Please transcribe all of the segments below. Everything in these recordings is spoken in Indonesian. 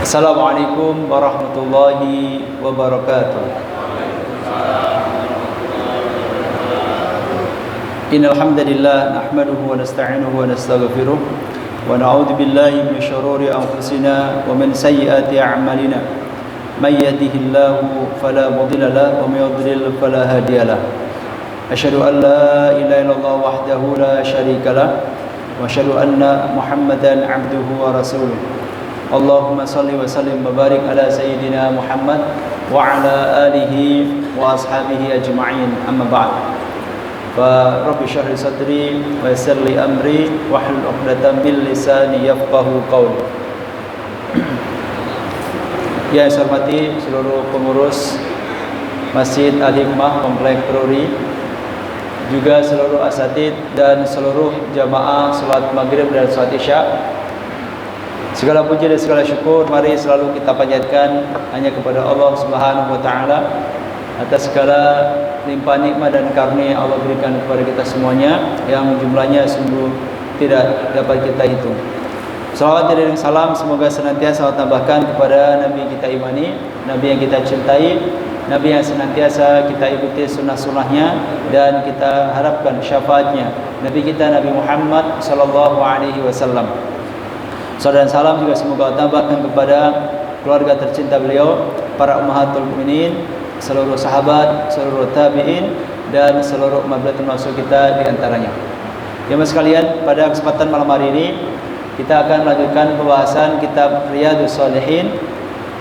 Assalamualaikum warahmatullahi wabarakatuh. Innal hamdalillah nahmaduhu wa nasta'inuhu wa nastaghfiruh wa na'udzu billahi min shururi anfusina wa min sayyiati a'malina. May yahdihillahu fala mudilla lahu wa may yudlil fala hadiya lahu. Asyhadu an la ilaha illallah wahdahu la syarika lahu wa asyhadu anna Muhammadan 'abduhu wa rasuluh. Allahumma salli wa sallim wa barik ala sayyidina Muhammad wa ala alihi wa ashabihi ajma'in, amma ba'd. Fa rabbi shrah li sadri wa yassir li amri wahlul 'uqdatam min lisani yafqahu qawli. Yang saya hormati seluruh pengurus Masjid Al-Hikmah Komplek Peruri, juga seluruh asatid dan seluruh jamaah salat maghrib dan salat isya. Segala puji dan segala syukur mari selalu kita panjatkan hanya kepada Allah Subhanahu wa taala atas segala limpahan nikmat dan karunia Allah berikan kepada kita semuanya yang jumlahnya sungguh tidak dapat kita hitung. Salawat dan salam semoga senantiasa Allah tambahkan kepada Nabi kita imani, Nabi yang kita cintai, Nabi yang senantiasa kita ikuti sunnah-sunnahnya dan kita harapkan syafaatnya, Nabi kita Nabi Muhammad sallallahu alaihi wasallam. Salam dan salam juga semoga tambahkan kepada keluarga tercinta beliau, para ummahatul mukminin, seluruh sahabat, seluruh tabi'in dan seluruh mablatul maksud kita di antaranya. Jemaah sekalian, pada kesempatan malam hari ini kita akan melanjutkan pembahasan kitab Riyadhus Shalihin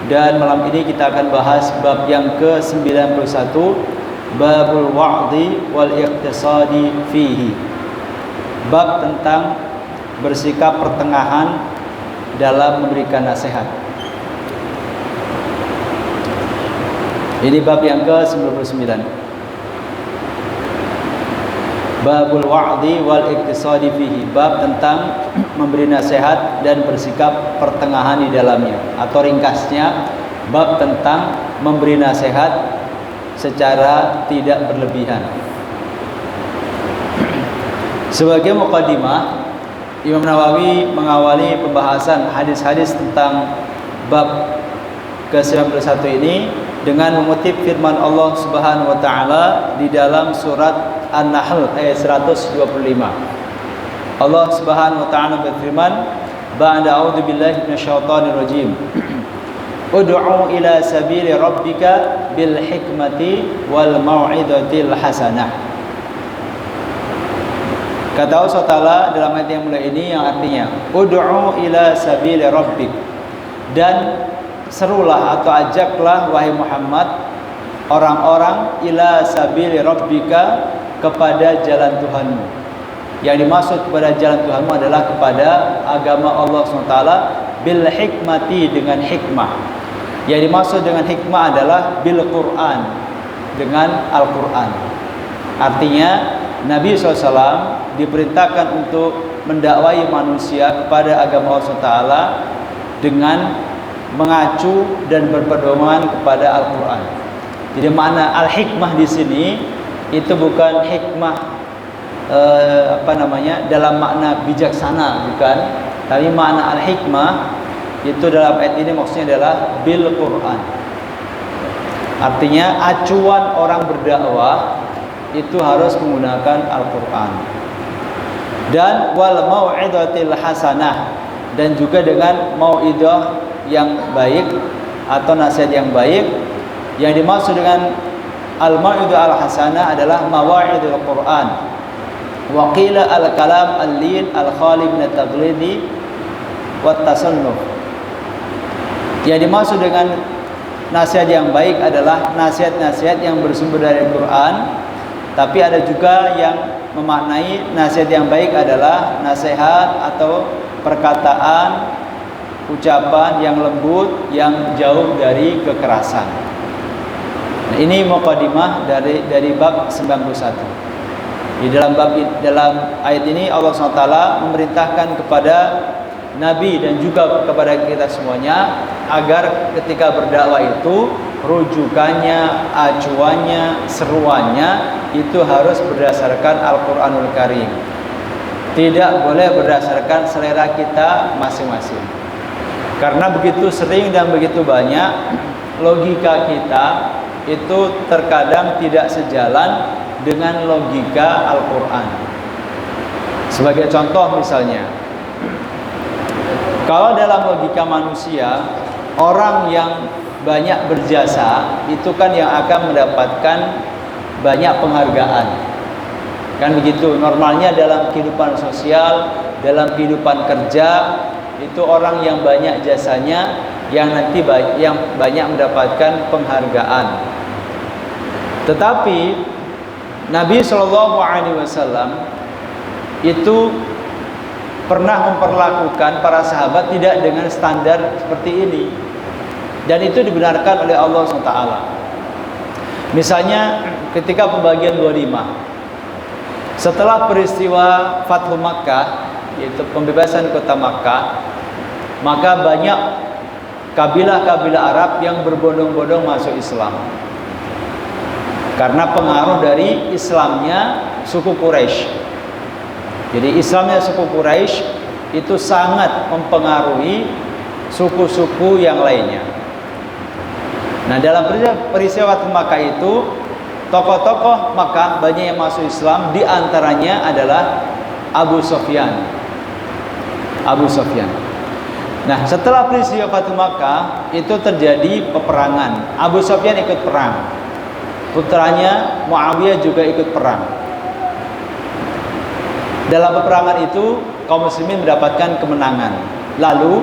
dan malam ini kita akan bahas bab yang ke-91, babul wa'dhi wal iqtisadi fihi. Bab tentang bersikap pertengahan dalam memberikan nasihat. Ini bab yang ke-99. Babul wa'dhi wal iqtisadi fihi. Bab tentang memberi nasihat dan bersikap pertengahan di dalamnya. Atau ringkasnya, bab tentang memberi nasihat secara tidak berlebihan. Sebagai muqaddimah, Imam Nawawi mengawali pembahasan hadis-hadis tentang bab ke-91 ini dengan mengutip firman Allah Subhanahu wa taala di dalam surat An-Nahl ayat 125. Allah Subhanahu wa taala berfirman, "Ba'da a'udzu billahi minasyaitonir rajim. Ud'u ila sabili rabbika bil hikmati wal mau'izatil hasanah." Kata Allah SWT dalam ayat yang mulai ini yang artinya ud'u ila sabili rabbik, dan serulah atau ajaklah wahai Muhammad orang-orang ila sabili rabbika, kepada jalan Tuhanmu. Yang dimaksud kepada jalan Tuhanmu adalah kepada agama Allah SWT bil hikmati, dengan hikmah. Yang dimaksud dengan hikmah adalah bil Quran, dengan Al-Quran. Artinya Nabi SAW diperintahkan untuk mendakwai manusia kepada agama Allah SWT dengan mengacu dan berpedoman kepada Al-Quran. Jadi makna al-hikmah di sini itu bukan hikmah dalam makna bijaksana, bukan. Tapi makna al-hikmah itu dalam ayat ini maksudnya adalah bil Quran. Artinya acuan orang berdakwah itu harus menggunakan Al-Quran. Dan wal mau'izatil hasanah, dan juga dengan mau'idah yang baik atau nasihat yang baik. Yang dimaksud dengan al-mau'idah al-hasanah adalah mawa'idul Quran. Wa qila al-kalam al-lin al-khali min at-taghlidi wat tasannuf. Yang dimaksud dengan nasihat yang baik adalah nasihat-nasihat yang bersumber dari Al-Quran. Tapi ada juga yang memaknai nasihat yang baik adalah nasihat atau perkataan, ucapan yang lembut, yang jauh dari kekerasan. Nah, ini muqaddimah dari bab 91. Dalam ayat ini Allah SWT memerintahkan kepada Nabi dan juga kepada kita semuanya agar ketika berdakwah itu rujukannya, acuannya, seruannya itu harus berdasarkan Al-Quranul Karim. Tidak boleh berdasarkan selera kita masing-masing. Karena begitu sering dan begitu banyak logika kita itu terkadang tidak sejalan dengan logika Al-Quran. Sebagai contoh misalnya, kalau dalam logika manusia, orang yang banyak berjasa itu kan yang akan mendapatkan banyak penghargaan. Kan begitu normalnya dalam kehidupan sosial, dalam kehidupan kerja, itu orang yang banyak jasanya yang nanti yang banyak mendapatkan penghargaan. Tetapi Nabi SAW itu pernah memperlakukan para sahabat tidak dengan standar seperti ini, dan itu dibenarkan oleh Allah SWT. Misalnya ketika pembagian ghanimah, setelah peristiwa Fathu Makkah, yaitu pembebasan kota Makkah, maka banyak kabilah-kabilah Arab yang berbondong-bondong masuk Islam karena pengaruh dari Islamnya suku Quraisy. Jadi Islamnya suku Quraisy itu sangat mempengaruhi suku-suku yang lainnya. Nah, dalam peristiwa Fathu Makkah itu, tokoh-tokoh Makkah banyak yang masuk Islam, di antaranya adalah Abu Sufyan. Nah, setelah peristiwa Fathu Makkah itu terjadi peperangan. Abu Sufyan ikut perang. Putranya Muawiyah juga ikut perang. Dalam peperangan itu kaum muslimin mendapatkan kemenangan. Lalu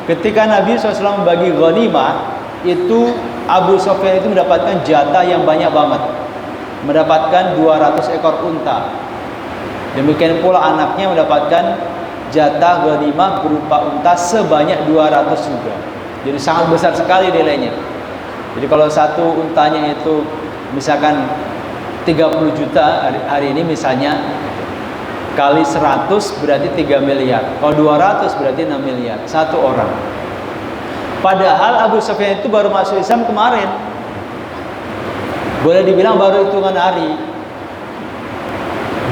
ketika Nabi SAW membagi ghanimah, itu Abu Sufyan itu mendapatkan jatah yang banyak banget, mendapatkan 200 ekor unta. Demikian pula anaknya mendapatkan jatah ghanimah berupa unta sebanyak 200 juga. Jadi sangat besar sekali nilainya. Jadi kalau satu untanya itu misalkan 30 juta hari ini misalnya, kali 100 berarti 3 miliar. Kalau 200 berarti 6 miliar satu orang. Padahal Abu Sufyan itu baru masuk Islam kemarin. Boleh dibilang baru hitungan hari.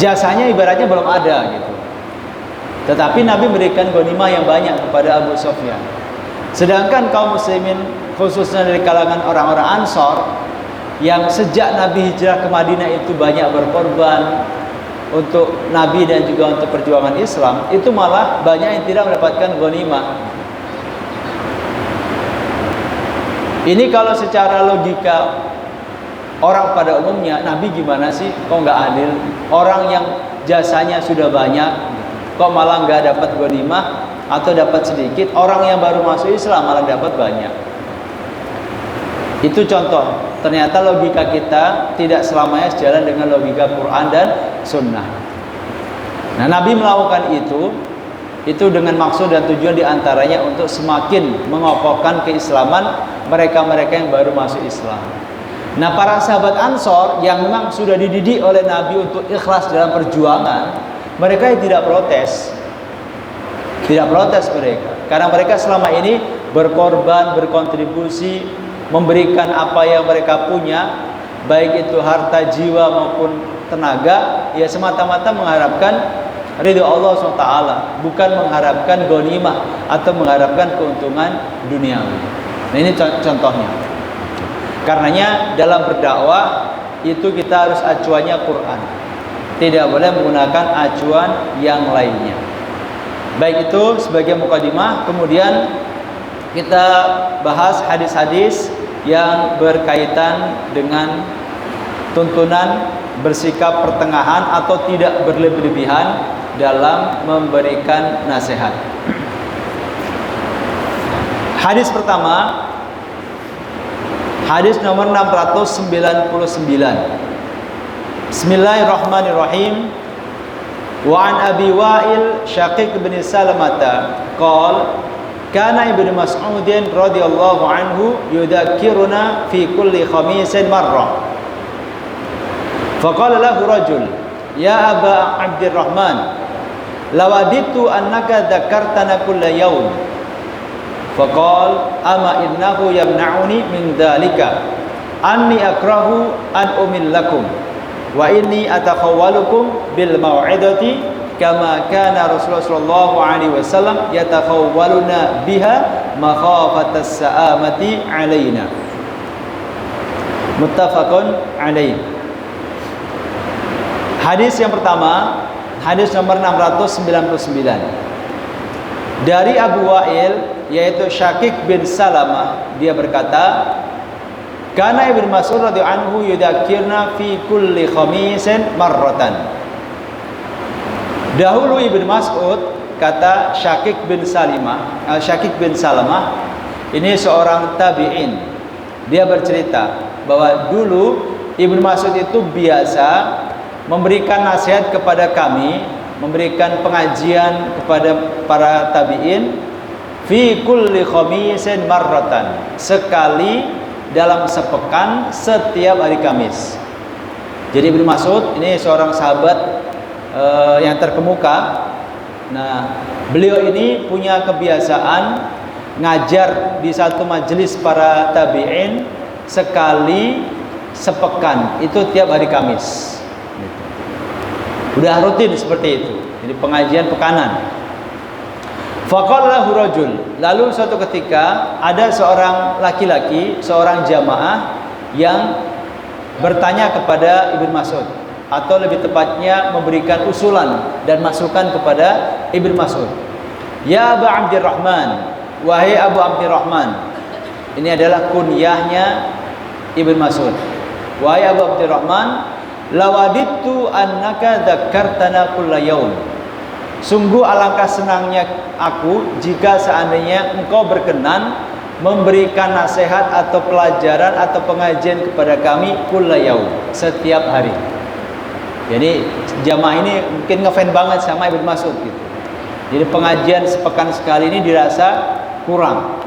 Jasanya ibaratnya belum ada gitu. Tetapi Nabi berikan ghanimah yang banyak kepada Abu Sufyan. Sedangkan kaum muslimin khususnya dari kalangan orang-orang Ansor yang sejak Nabi hijrah ke Madinah itu banyak berkorban untuk Nabi dan juga untuk perjuangan Islam, itu malah banyak yang tidak mendapatkan ghanimah. Ini kalau secara logika orang pada umumnya, Nabi gimana sih? Kok nggak adil? Orang yang jasanya sudah banyak, kok malah nggak dapat ghanimah atau dapat sedikit? Orang yang baru masuk Islam malah dapat banyak. Itu contoh. Ternyata logika kita tidak selamanya sejalan dengan logika Quran dan Sunnah. Nah, Nabi melakukan itu dengan maksud dan tujuan diantaranya untuk semakin mengokohkan keislaman mereka-mereka yang baru masuk Islam. Nah, para sahabat Ansor yang memang sudah dididik oleh Nabi untuk ikhlas dalam perjuangan, mereka tidak protes. Tidak protes mereka, karena mereka selama ini berkorban, berkontribusi, memberikan apa yang mereka punya, baik itu harta, jiwa maupun tenaga, ya semata-mata mengharapkan ridho Allah SWT, bukan mengharapkan ghanimah atau mengharapkan keuntungan duniawi. Nah, ini contohnya. Karenanya dalam berdakwah itu kita harus acuannya Quran, tidak boleh menggunakan acuan yang lainnya. Baik, itu sebagai mukadimah. Kemudian kita bahas hadis-hadis yang berkaitan dengan tuntunan bersikap pertengahan atau tidak berlebihan dalam memberikan nasihat. Hadis pertama, hadis nomor 699. Bismillahirrahmanirrahim. Wa an Abi Wa'il Syaqiq bin Salamata qala kana Ibnu Mas'ud radhiyallahu anhu yudzakkiruna fi kulli khamisin marrah. Faqala lahu rajul, ya Aba Abdurrahman, lawaditu annaka dzakartana kulla yawm. Faqala ama innahu yamna'uni min dzalika anni akrahu an umillakum wa inni atakhawwalukum bil mau'idati kama kana Rasulullah sallallahu alaihi wasallam yatakhawwaluna biha makhafatas sa'amati alaina. Muttafaqun alaih. Hadis yang pertama, hadis nomor 699. Dari Abu Wa'il, yaitu Syakik bin Salamah, dia berkata, kana Ibnu Mas'ud radhiyallahu anhu yudzakkirna fi kulli khamisin marratan. Dahulu Ibnu Mas'ud, kata Syakik bin Salamah, ini seorang tabi'in. Dia bercerita bahwa dulu Ibnu Mas'ud itu biasa memberikan nasihat kepada kami, memberikan pengajian kepada para tabi'in fi kulli khamisin marratan, sekali dalam sepekan setiap hari Kamis. Jadi Ibnu Mas'ud ini seorang sahabat yang terkemuka. Nah, beliau ini punya kebiasaan ngajar di satu majelis para tabi'in sekali sepekan, itu tiap hari Kamis. Udah rutin seperti itu. Jadi pengajian pekanan. Faqala lahu rajul. Lalu suatu ketika ada seorang laki-laki, seorang jamaah yang bertanya kepada Ibnu Mas'ud, atau lebih tepatnya memberikan usulan dan masukan kepada Ibnu Mas'ud. Ya Abu Abdurrahman, wahai Abu Abdurrahman. Ini adalah kunyahnya Ibnu Mas'ud. Wahai Abu Abdurrahman, lawadittu annaka dzakartana kulla yaum. Sungguh alangkah senangnya aku jika seandainya engkau berkenan memberikan nasihat atau pelajaran atau pengajian kepada kami kulla yaum, setiap hari. Jadi jamaah ini mungkin ngefan banget sama Ibnu Mas'ud gitu. Jadi pengajian sepekan sekali ini dirasa kurang.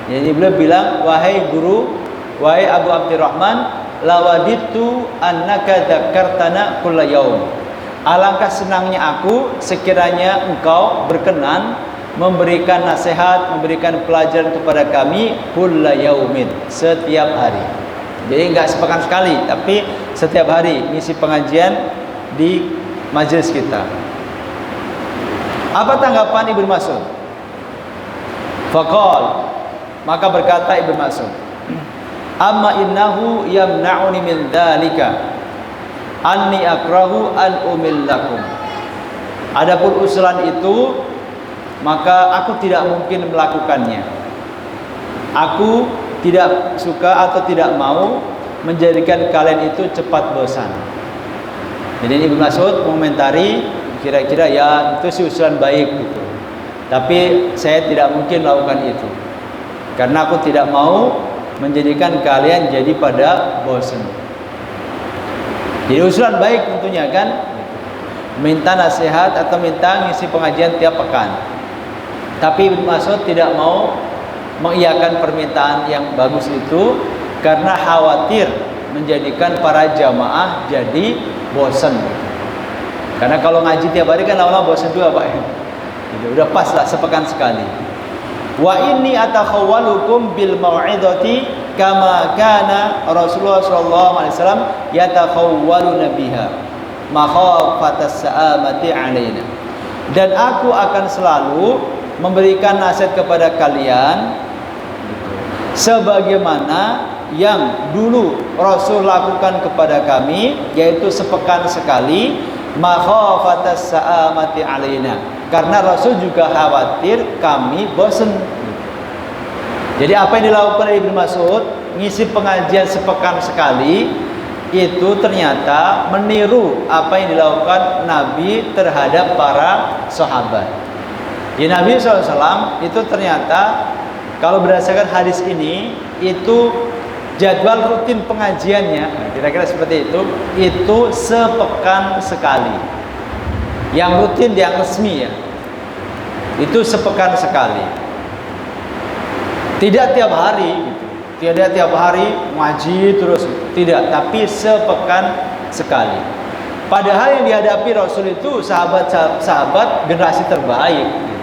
Jadi beliau bilang, wahai guru, wahai Abu Abdurrahman, lawadittu annaka dzakartana kulla yaum. Alangkah senangnya aku sekiranya engkau berkenan memberikan nasihat, memberikan pelajaran kepada kami kulla yaumin, setiap hari. Jadi enggak sepekan sekali, tapi setiap hari ngisi pengajian di majelis kita. Apa tanggapan Ibnu Mas'ud? Faqal, maka berkata Ibnu Mas'ud, amma innahu yamna'uni min dzalika anni akrahu an umillakum. Adapun usulan itu, maka aku tidak mungkin melakukannya. Aku tidak suka atau tidak mau menjadikan kalian itu cepat bosan. Jadi Ibnu Mas'ud mengomentari, kira-kira ya itu sih usulan baik gitu. Tapi saya tidak mungkin melakukan itu. Karena aku tidak mau menjadikan kalian jadi pada bosan. Jadi usulan baik tentunya kan, minta nasihat atau minta ngisi pengajian tiap pekan. Tapi Ibnu Mas'ud tidak mau mengiyakan permintaan yang bagus itu karena khawatir menjadikan para jamaah jadi bosan. Karena kalau ngaji tiap hari kan lama-lama bosan juga Pak. Jadi udah pas lah sepekan sekali. Wa inni atakhawwalukum bil mau'izati kama kana Rasulullah sallallahu alaihi wasallam yatakhawwaluna biha makhafatas sa'amati alaina. Dan aku akan selalu memberikan nasihat kepada kalian sebagaimana yang dulu Rasul lakukan kepada kami, yaitu sepekan sekali, makhafatas sa'amati alaina, karena Rasul juga khawatir kami bosan. Jadi apa yang dilakukan oleh Ibnu Mas'ud, ngisi pengajian sepekan sekali, itu ternyata meniru apa yang dilakukan Nabi terhadap para sahabat. Di Nabi SAW itu ternyata, kalau berdasarkan hadis ini, itu jadwal rutin pengajiannya, kira-kira seperti itu sepekan sekali. Yang rutin, yang resmi ya, itu sepekan sekali. Tidak tiap hari gitu. Tidak tiap hari ngaji terus, tidak, tapi sepekan sekali. Padahal yang dihadapi Rasul itu sahabat-sahabat generasi terbaik gitu.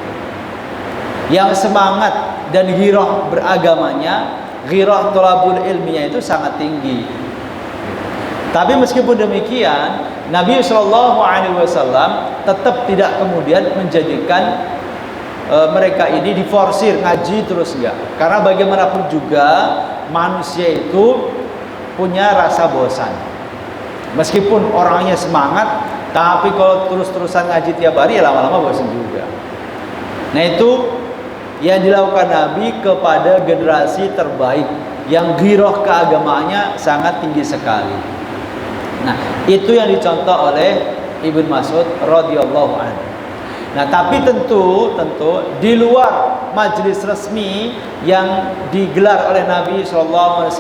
Yang semangat dan ghirah beragamanya, ghirah thalabul ilminya itu sangat tinggi. Tapi meskipun demikian, Nabi SAW tetap tidak kemudian menjadikan mereka ini diforsir ngaji terus enggak. Karena bagaimanapun juga manusia itu punya rasa bosan. Meskipun orangnya semangat, tapi kalau terus-terusan ngaji tiap hari ya lama-lama bosan juga. Nah itu yang dilakukan Nabi kepada generasi terbaik yang giroh keagamaannya sangat tinggi sekali. Nah itu yang dicontoh oleh Ibnu Mas'ud radhiyallahu anhu. Nah tapi tentu di luar majelis resmi yang digelar oleh Nabi SAW,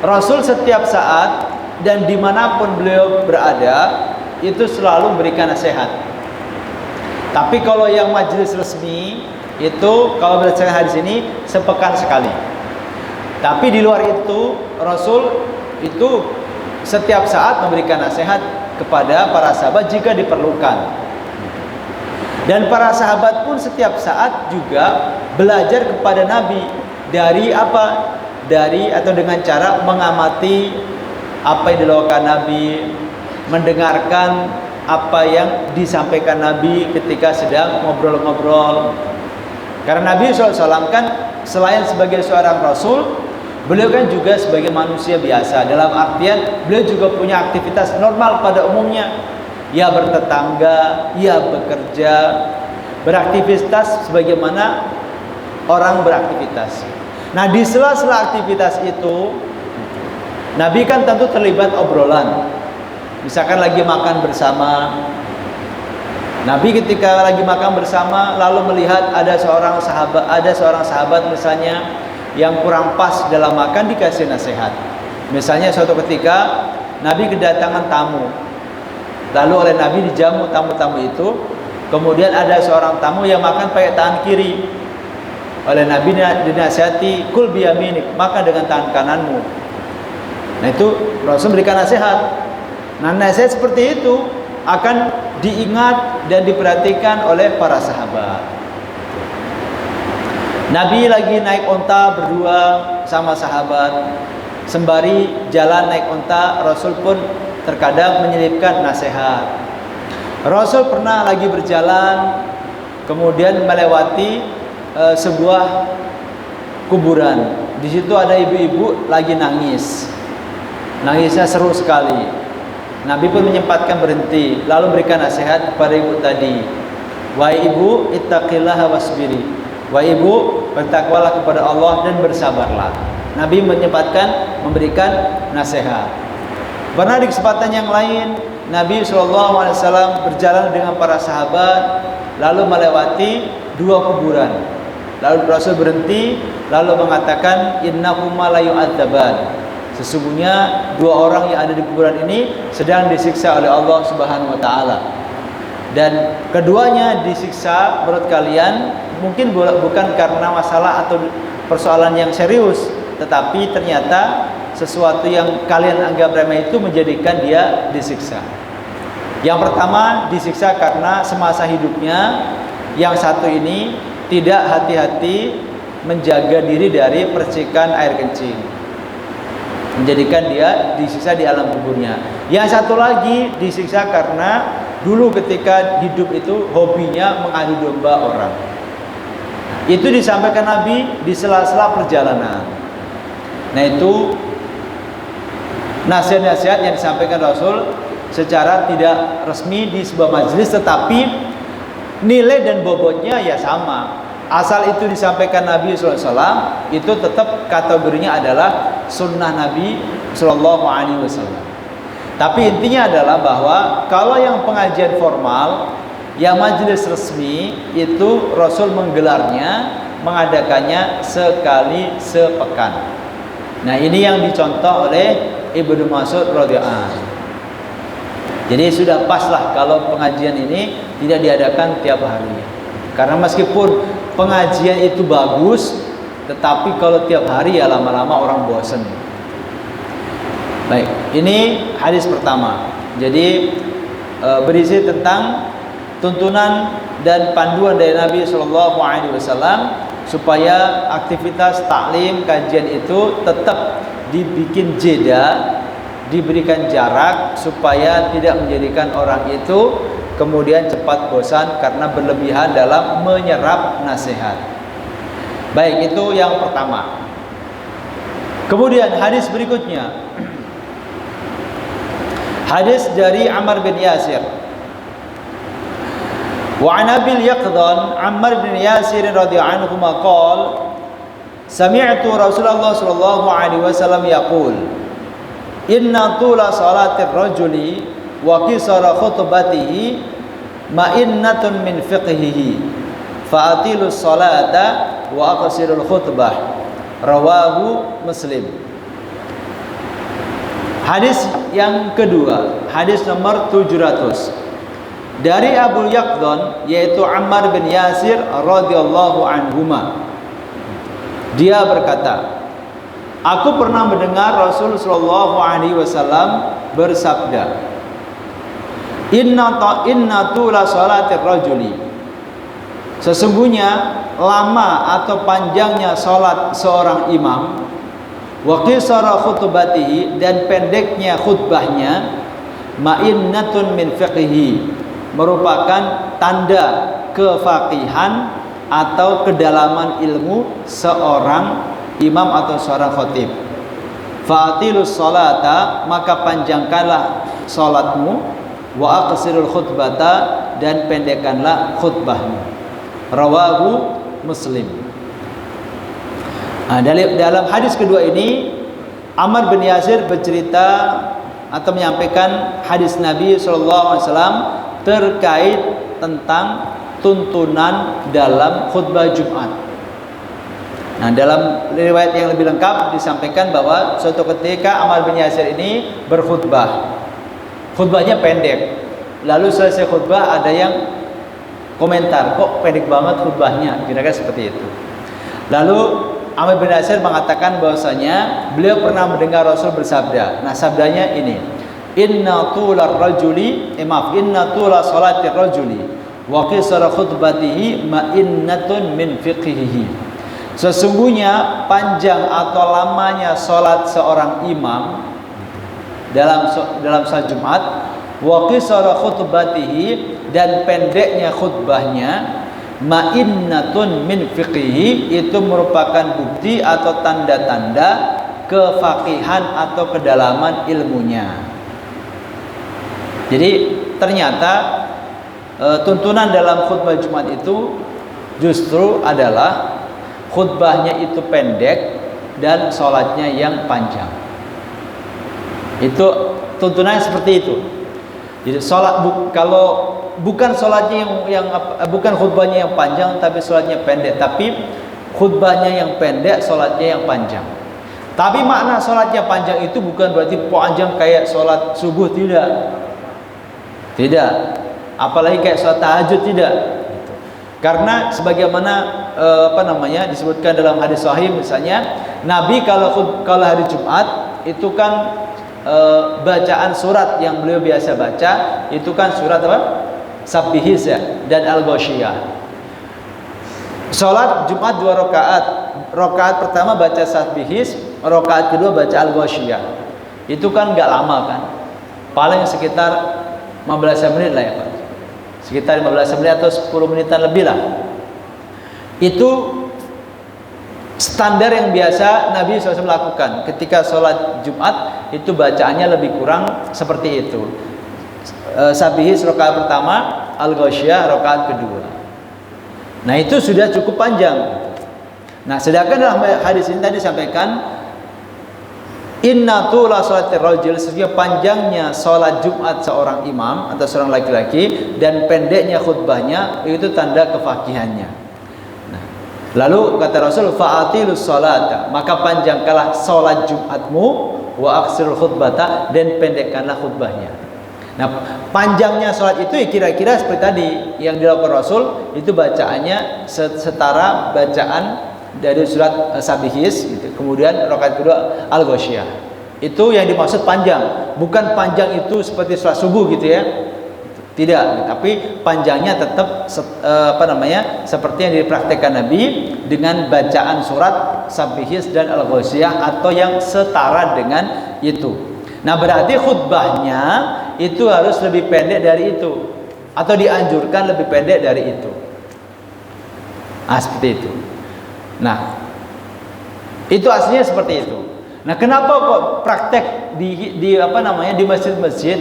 Rasul setiap saat dan dimanapun beliau berada itu selalu memberikan nasihat. Tapi kalau yang majelis resmi itu kalau berdasarkan hadis ini sepekan sekali. Tapi di luar itu Rasul itu setiap saat memberikan nasihat kepada para sahabat jika diperlukan. Dan para sahabat pun setiap saat juga belajar kepada Nabi dari apa? Dari atau dengan cara mengamati apa yang dilakukan Nabi, mendengarkan apa yang disampaikan Nabi ketika sedang ngobrol-ngobrol. Karena Nabi SAW kan selain sebagai seorang Rasul, beliau kan juga sebagai manusia biasa. Dalam artian beliau juga punya aktivitas normal pada umumnya. Ya bertetangga, ya bekerja, beraktivitas sebagaimana orang beraktivitas. Nah di sela-sela aktivitas itu Nabi kan tentu terlibat obrolan. Misalkan lagi makan bersama, Nabi ketika lagi makan bersama lalu melihat ada seorang sahabat misalnya yang kurang pas dalam makan, dikasih nasihat. Misalnya suatu ketika Nabi kedatangan tamu, lalu oleh Nabi dijamu tamu-tamu itu, kemudian ada seorang tamu yang makan pakai tangan kiri. Oleh Nabi dinasihati, kul biyaminik, makan dengan tangan kananmu. Nah itu Rasul berikan nasihat. Nah nasihat seperti itu akan diingat dan diperhatikan oleh para sahabat. Nabi lagi naik onta berdua sama sahabat, sembari jalan naik onta, Rasul pun terkadang menyelipkan nasihat. Rasul pernah lagi berjalan, kemudian melewati sebuah kuburan. Di situ ada ibu-ibu lagi nangis. Nangisnya seru sekali. Nabi pun menyempatkan berhenti, lalu berikan nasihat kepada ibu tadi. Wahai ibu, ittaqillaha wasbiri. Wahai ibu, bertakwalah kepada Allah dan bersabarlah. Nabi menyempatkan memberikan nasihat. Pernah di kesempatan yang lain, Nabi SAW berjalan dengan para sahabat, lalu melewati dua kuburan. Lalu Rasul berhenti, lalu mengatakan, innahuma la yu'adzaban. Sesungguhnya dua orang yang ada di kuburan ini sedang disiksa oleh Allah Subhanahu wa taala. Dan keduanya disiksa menurut kalian mungkin bukan karena masalah atau persoalan yang serius, tetapi ternyata sesuatu yang kalian anggap remeh itu menjadikan dia disiksa. Yang pertama disiksa karena semasa hidupnya yang satu ini tidak hati-hati menjaga diri dari percikan air kencing, menjadikan dia disiksa di alam kuburnya. Yang satu lagi disiksa karena dulu ketika hidup itu hobinya mengadu domba orang. Itu disampaikan Nabi di sela-sela perjalanan. Nah itu nasihat-nasihat yang disampaikan Rasul secara tidak resmi di sebuah majelis, tetapi nilai dan bobotnya ya sama. Asal itu disampaikan Nabi SAW, itu tetap kategorinya adalah sunnah Nabi SAW. Tapi intinya adalah bahwa kalau yang pengajian formal, yang majelis resmi, itu Rasul menggelarnya, mengadakannya sekali sepekan. Nah ini yang dicontoh oleh Ibnu Mas'ud radhiyallahu anhu. Jadi sudah pas lah kalau pengajian ini tidak diadakan tiap hari. Karena meskipun pengajian itu bagus, tetapi kalau tiap hari ya lama-lama orang bosan. Baik, ini hadis pertama. Jadi berisi tentang tuntunan dan panduan dari Nabi SAW supaya aktivitas taklim kajian itu tetap dibikin jeda, diberikan jarak supaya tidak menjadikan orang itu kemudian cepat bosan karena berlebihan dalam menyerap nasihat. Baik, itu yang pertama. Kemudian hadis berikutnya, hadis dari Ammar bin Yasir. Wa an Abil Yaqdhan Ammar bin Yasir radhiyallahu anhu qala sami'tu Rasulullah sallallahu alaihi wasallam yaqul inna tula salatir rajuli wa qisara khutbatihi ma'innatun min fiqhihi fa'atilus salata wa aqsirul khutbah rawahu Muslim. Hadis yang kedua, hadis nomor 700 dari Abu Yaqdhan, yaitu Ammar bin Yasir radhiyallahu anhuma. Dia berkata, aku pernah mendengar Rasul sallallahu alaihi wasallam bersabda, Inna tula salatir rajuli, sesungguhnya lama atau panjangnya salat seorang imam, wa qisara khutbatihi, dan pendeknya khutbahnya, ma'innatun min fiqhihi, merupakan tanda kefaqihan atau kedalaman ilmu seorang imam atau seorang khatib. Fa'atilus salata, maka panjangkanlah salatmu, wa aqsirul khutbata, dan pendekkanlah khutbahmu. Rawahu Muslim. Nah, dalam hadis kedua ini Ammar bin Yasir bercerita atau menyampaikan hadis Nabi SAW terkait tentang tuntunan dalam khutbah Jumat. Nah, dalam riwayat yang lebih lengkap disampaikan bahwa suatu ketika Ammar bin Yasir ini berkhutbah. Khutbahnya pendek. Lalu selesai khutbah ada yang komentar, kok pendek banget khutbahnya, kira-kira seperti itu. Lalu Ammar bin Yasir mengatakan bahwasanya beliau pernah mendengar Rasul bersabda. Nah, sabdanya ini, inna tula salatir rajuli wa qisara khutbatihi ma'innatun min fiqhihi. Sesungguhnya panjang atau lamanya salat seorang imam dalam salat Jumat, wa qisara khutbatihi, dan pendeknya khutbahnya, ma'innatun min fiqhihi, itu merupakan bukti atau tanda-tanda kefaqihan atau kedalaman ilmunya. Jadi ternyata tuntunan dalam khutbah Jumat itu justru adalah khutbahnya itu pendek dan sholatnya yang panjang. Itu tuntunannya seperti itu. Jadi sholat kalau bukan sholatnya bukan khutbahnya yang panjang tapi sholatnya pendek, tapi khutbahnya yang pendek, sholatnya yang panjang. Tapi makna sholatnya panjang itu bukan berarti panjang kayak sholat subuh, tidak. Apalagi kayak sholat tahajud, tidak. Karena sebagaimana disebutkan dalam hadis sahih, misalnya Nabi kalau hari Jumat itu kan bacaan surat yang beliau biasa baca itu kan surat apa? Sabbihis ya, dan Al-Ghasyiyah. Salat Jumat 2 rakaat. Rakaat pertama baca Sabbihis, rakaat kedua baca Al-Ghasyiyah. Itu kan enggak lama kan? Paling sekitar 15 menit lah ya, Pak. Sekitar 15 menit atau 10 menitan lebih lah. Itu standar yang biasa Nabi SAW lakukan ketika sholat Jumat, itu bacaannya lebih kurang seperti itu. Sabbihis rakaat pertama, Al-Ghasyiyah rakaat kedua. Nah, itu sudah cukup panjang. Nah, sedangkan dalam hadis ini tadi disampaikan inna tula salatir rajul, sesungguhnya panjangnya sholat Jumat seorang imam atau seorang laki-laki dan pendeknya khutbahnya itu tanda kefaqihannya. Nah, lalu kata Rasul, fa'atilus salata, maka panjangkanlah sholat Jumatmu, wa aqsirul khutbata, dan pendekkanlah khutbahnya. Nah, panjangnya sholat itu kira-kira seperti tadi yang dilakukan Rasul, itu bacaannya setara bacaan dari surat Sabbihis gitu. Kemudian rakaat kedua Al-Ghasyiyah. Itu yang dimaksud panjang, bukan panjang itu seperti sholat subuh gitu ya. Tidak, tapi panjangnya tetap seperti yang dipraktekkan Nabi dengan bacaan surat Sabbihis dan Al-Ghasyiyah atau yang setara dengan itu. Nah, berarti khutbahnya itu harus lebih pendek dari itu. atau dianjurkan lebih pendek dari itu. Seperti itu. Nah, itu aslinya seperti itu. Nah, kenapa kok praktek di masjid-masjid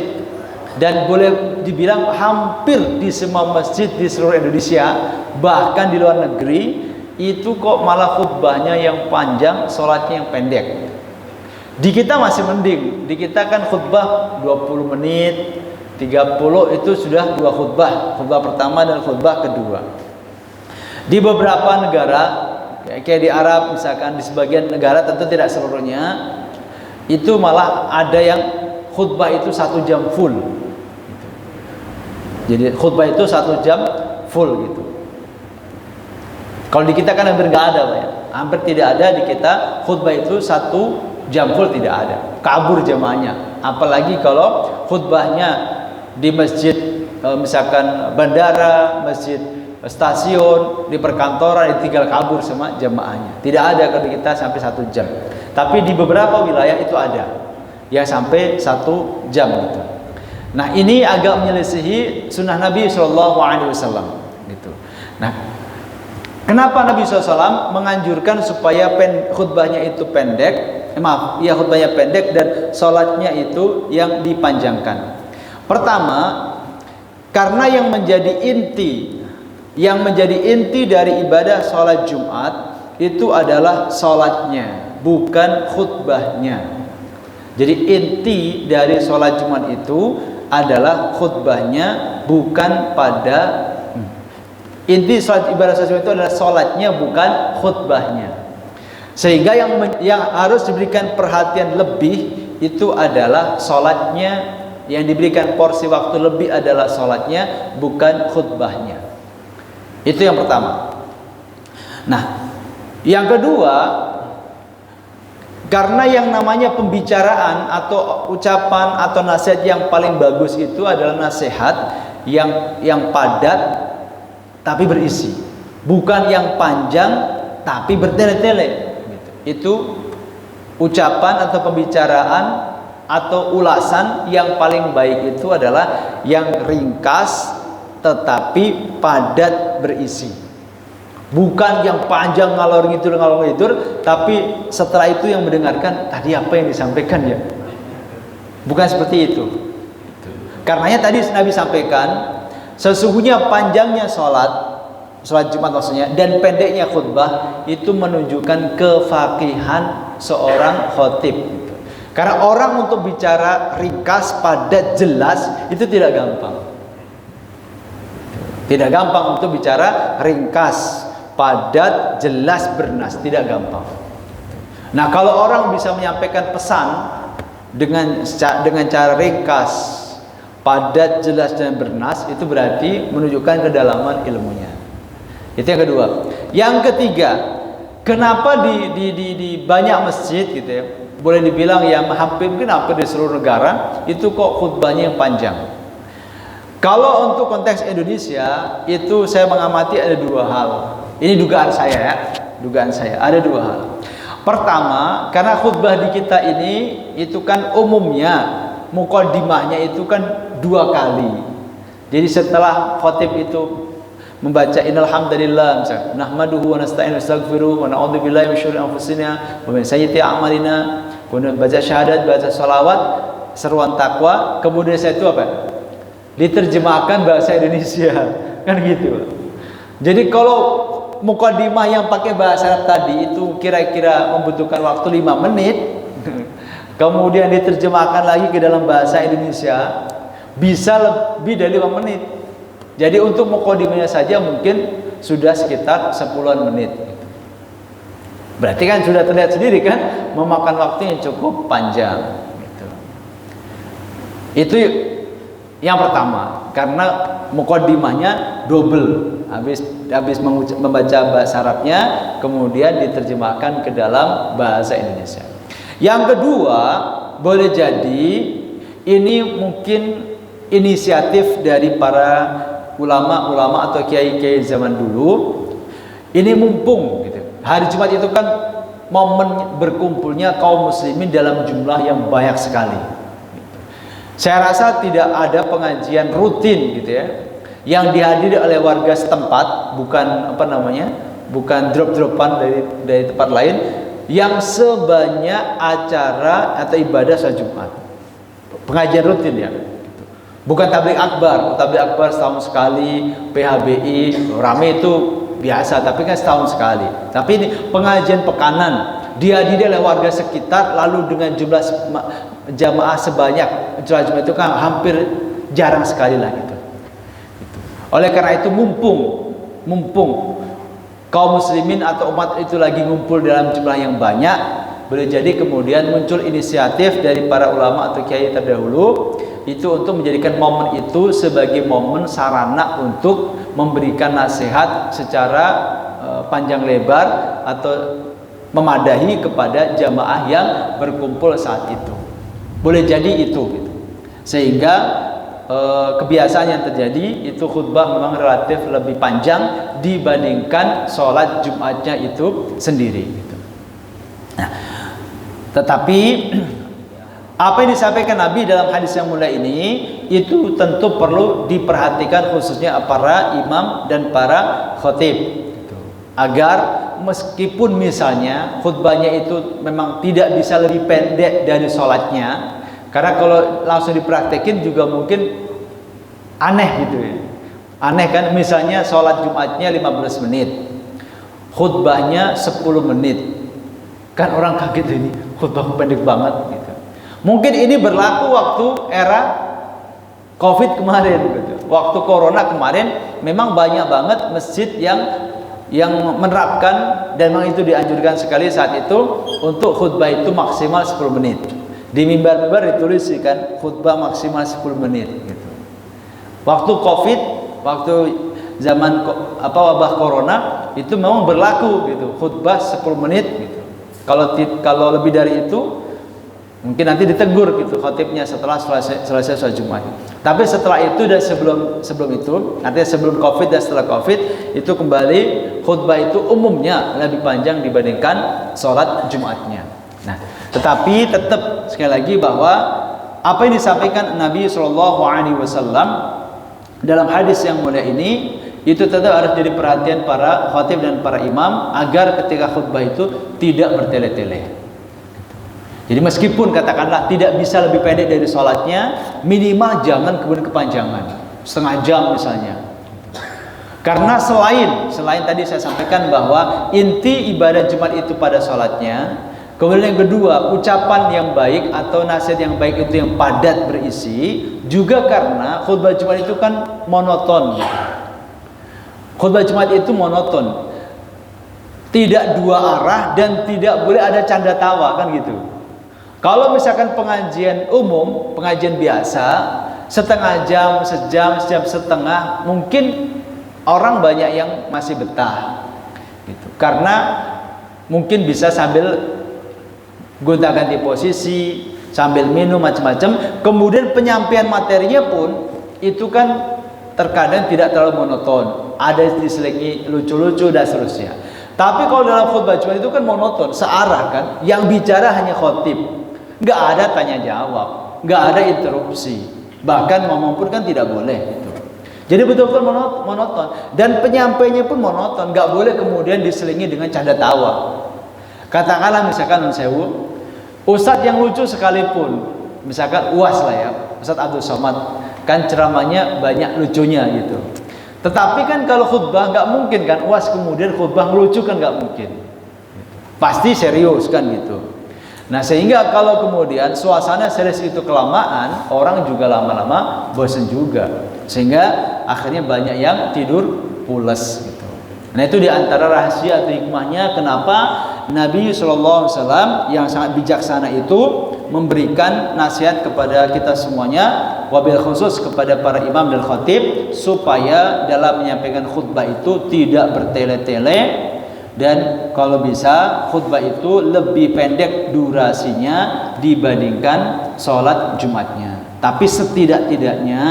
dan boleh dibilang hampir di semua masjid di seluruh Indonesia, bahkan di luar negeri, itu kok malah khutbahnya yang panjang, sholatnya yang pendek. Di kita masih mending. Di kita kan khutbah 20 menit, 30 itu sudah 2 khutbah. Khutbah pertama dan khutbah kedua. Di beberapa negara, kayak di Arab misalkan, di sebagian negara, tentu tidak seluruhnya, itu malah ada yang khutbah itu 1 jam full. Jadi khutbah itu 1 jam full gitu. Kalau di kita kan hampir nggak ada, Pak ya. Hampir tidak ada di kita khutbah itu 1 jam full, tidak ada. Kabur jamaahnya. Apalagi kalau khutbahnya di masjid misalkan bandara, masjid stasiun, di perkantoran, ditinggal kabur sama jamaahnya. Tidak ada kalau di kita sampai 1 jam. Tapi di beberapa wilayah itu ada yang sampai 1 jam gitu. Nah, ini agak menyelisihi sunnah Nabi SAW gitu. Nah, kenapa Nabi SAW menganjurkan supaya khutbahnya itu pendek? Khutbahnya pendek dan sholatnya itu yang dipanjangkan. Pertama, karena yang menjadi inti dari ibadah sholat Jumat itu adalah sholatnya, bukan khutbahnya. Jadi inti dari sholat Jumat itu adalah khutbahnya, bukan pada inti ibadah sholat Jumat itu adalah sholatnya, bukan khutbahnya. Sehingga yang harus diberikan perhatian lebih itu adalah sholatnya, yang diberikan porsi waktu lebih adalah sholatnya, bukan khutbahnya. Itu yang pertama. Nah, yang kedua, karena yang namanya pembicaraan atau ucapan atau nasihat yang paling bagus itu adalah nasihat yang padat tapi berisi, bukan yang panjang tapi bertele-tele. Itu ucapan atau pembicaraan atau ulasan yang paling baik itu adalah yang ringkas tetapi padat berisi, bukan yang panjang ngalor ngidul, tapi setelah itu yang mendengarkan tadi apa yang disampaikan ya, bukan seperti itu. Karenanya tadi Nabi sampaikan, sesungguhnya panjangnya sholat Jumat maksudnya, dan pendeknya khutbah itu menunjukkan kefaqihan seorang khatib. Karena orang untuk bicara ringkas, padat, jelas itu tidak gampang. Tidak gampang untuk bicara ringkas, padat, jelas, bernas, tidak gampang. Nah, kalau orang bisa menyampaikan pesan dengan cara ringkas, padat, jelas, dan bernas, itu berarti menunjukkan kedalaman ilmunya. Itu yang kedua. Yang ketiga, kenapa di banyak masjid gitu ya, boleh dibilang ya hampir di seluruh negara itu kok khutbahnya yang panjang. Kalau untuk konteks Indonesia itu saya mengamati ada 2 hal. Ini dugaan saya ya, ada 2 hal. Pertama, karena khutbah di kita ini itu kan umumnya muqaddimahnya itu kan 2 kali. Jadi setelah khatib itu membaca innal hamdalillah, misalnya nahmaduhu wa nasta'inu wa nastaghfiruh wa na'udzu billahi min syururi anfusina wa min sayyiati a'malina, kemudian baca syahadat, baca salawat, seruan takwa, kemudian saya itu apa? Diterjemahkan bahasa Indonesia. Kan gitu. Jadi kalau muqaddimah yang pakai bahasa Arab tadi itu kira-kira membutuhkan waktu 5 menit, kemudian diterjemahkan lagi ke dalam bahasa Indonesia bisa lebih dari 5 menit. Jadi untuk muqaddimahnya saja mungkin sudah sekitar 10-an menit. Berarti kan sudah terlihat sendiri kan memakan waktu yang cukup panjang. Itu yang pertama, karena muqaddimahnya double. Habis membaca bahasa Arabnya, kemudian diterjemahkan ke dalam bahasa Indonesia. Yang kedua, boleh jadi ini mungkin inisiatif dari para ulama-ulama atau kiai-kiai zaman dulu. Ini mumpung gitu. Hari Jumat itu kan momen berkumpulnya kaum muslimin dalam jumlah yang banyak sekali. Saya rasa tidak ada pengajian rutin gitu ya. yang dihadiri oleh warga setempat, bukan bukan drop-dropan dari tempat lain, yang sebanyak acara atau ibadah sholat Jumat. Pengajian rutin ya. Bukan tabligh akbar. Tabligh akbar setahun sekali, PHBI rame itu biasa, tapi kan setahun sekali. Tapi ini pengajian pekanan dihadiri oleh warga sekitar, lalu dengan jumlah jamaah sebanyak jumlah itu kan hampir jarang sekali lah gitu. Oleh karena itu mumpung kaum muslimin atau umat itu lagi ngumpul dalam jumlah yang banyak, boleh jadi kemudian muncul inisiatif dari para ulama atau kiai terdahulu itu untuk menjadikan momen itu sebagai momen sarana untuk memberikan nasihat secara panjang lebar atau memadahi kepada jamaah yang berkumpul saat itu. Boleh jadi itu gitu. Sehingga kebiasaan yang terjadi itu khutbah memang relatif lebih panjang dibandingkan sholat Jumatnya itu sendiri gitu. Nah, tetapi apa yang disampaikan Nabi dalam hadis yang mulia ini itu tentu perlu diperhatikan khususnya para imam dan para khatib gitu. Agar meskipun misalnya khutbahnya itu memang tidak bisa lebih pendek dari sholatnya, karena kalau langsung dipraktekin juga mungkin aneh gitu ya. Aneh kan, misalnya sholat Jumatnya 15 menit, khutbahnya 10 menit, kan orang kaget ini khutbah pendek banget gitu. Mungkin ini berlaku waktu era COVID kemarin gitu. Waktu corona kemarin memang banyak banget masjid yang menerapkan, dan memang itu dianjurkan sekali saat itu untuk khutbah itu maksimal 10 menit. Di mimbar-mimbar ditulis kan khutbah maksimal 10 menit gitu. Waktu COVID, waktu zaman wabah corona itu memang berlaku gitu, khutbah 10 menit gitu. Kalau lebih dari itu mungkin nanti ditegur gitu khatibnya setelah selesai sholat Jumat. Tapi setelah itu dan sebelum itu, artinya sebelum COVID dan setelah COVID itu kembali khutbah itu umumnya lebih panjang dibandingkan sholat Jumatnya. Nah, tetapi tetap sekali lagi bahwa apa yang disampaikan Nabi SAW dalam hadis yang mulia ini itu tetap harus jadi perhatian para khatib dan para imam agar ketika khutbah itu tidak bertele-tele. Jadi meskipun katakanlah tidak bisa lebih pendek dari sholatnya, minimal jangan kemudian kepanjangan, setengah jam misalnya. Karena selain tadi saya sampaikan bahwa inti ibadah Jumat itu pada sholatnya, kemudian yang kedua ucapan yang baik atau nasihat yang baik itu yang padat berisi, juga karena khutbah Jumat itu kan monoton. Khutbah Jumat itu monoton, tidak dua arah dan tidak boleh ada canda tawa kan gitu. Kalau misalkan pengajian umum, pengajian biasa, setengah jam, sejam setengah, mungkin orang banyak yang masih betah gitu. Karena mungkin bisa sambil gonta-ganti posisi, sambil minum macam-macam. Kemudian penyampaian materinya pun itu kan terkadang tidak terlalu monoton, ada diselingi lucu-lucu dan seterusnya. Tapi kalau dalam khutbah Jumat itu kan monoton, searah kan, yang bicara hanya khatib. Nggak ada tanya jawab, nggak ada interupsi, bahkan ngomong pun kan tidak boleh gitu. Jadi betul-betul monoton, dan penyampainya pun monoton, nggak boleh kemudian diselingi dengan canda tawa. Katakanlah misalkan sewu, ustadz yang lucu sekalipun, misalkan UAS lah ya, Ustadz Abdul Somad, kan ceramahnya banyak lucunya gitu. Tetapi kan kalau khutbah nggak mungkin kan UAS kemudian khutbah ngelucu, kan nggak mungkin. Pasti serius kan gitu. Nah, sehingga kalau kemudian suasana serius itu kelamaan, orang juga lama-lama bosan juga. Sehingga akhirnya banyak yang tidur pules gitu. Nah, itu diantara rahasia atau hikmahnya kenapa Nabi SAW yang sangat bijaksana itu memberikan nasihat kepada kita semuanya, wabil khusus kepada para imam dan khatib, supaya dalam menyampaikan khutbah itu tidak bertele-tele. Dan kalau bisa khutbah itu lebih pendek durasinya dibandingkan sholat Jumatnya. Tapi setidak-tidaknya